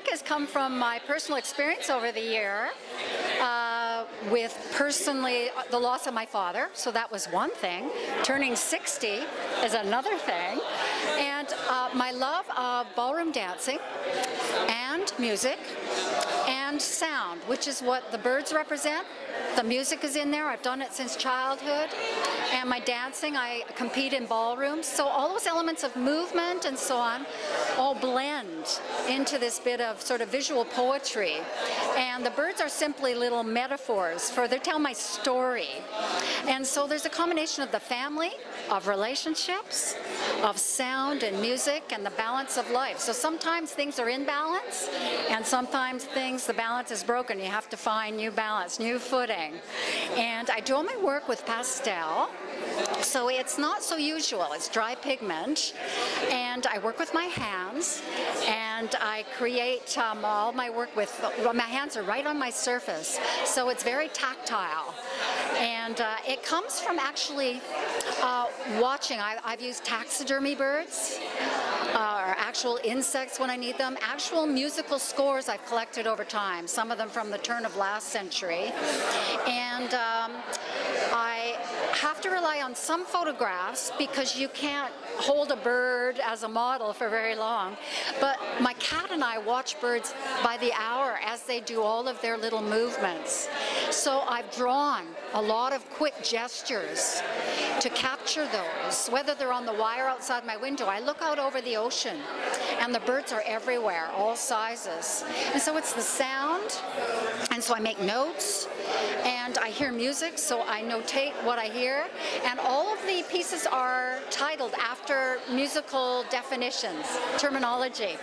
work has come from my personal experience over the year with personally the loss of my father, so that was one thing. Turning 60 is another thing. And my love of ballroom dancing and music and sound, which is what the birds represent. The music is in there. I've done it since childhood. And my dancing, I compete in ballrooms. So all those elements of movement and so on all blend into this bit of sort of visual poetry. And the birds are simply little metaphors for they tell my story. And so there's a combination of the family, of relationships, of sound and music, and the balance of life. So sometimes things are in balance, and sometimes the balance is broken. You have to find new balance, new footing. And I do all my work with pastel, so it's not so usual. It's dry pigment, and I work with my hands, and I create all my work with, my hands are right on my surface, so it's very tactile. And it comes from actually watching. I've used taxidermy birds, or actual insects when I need them, actual musical scores I've collected over time, some of them from the turn of last century. And I have to rely on some photographs because you can't hold a bird as a model for very long. But my cat and I watch birds by the hour as they do all of their little movements. So I've drawn a lot of quick gestures to capture those, whether they're on the wire outside my window. I look out over the ocean and the birds are everywhere, all sizes. And so it's the sound, and so I make notes, and I hear music, so I notate what I hear. And all of the pieces are titled after musical definitions, terminology.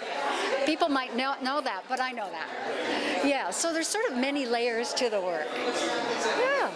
People might not know that, but I know that. Yeah, so there's sort of many layers to the work. Yeah.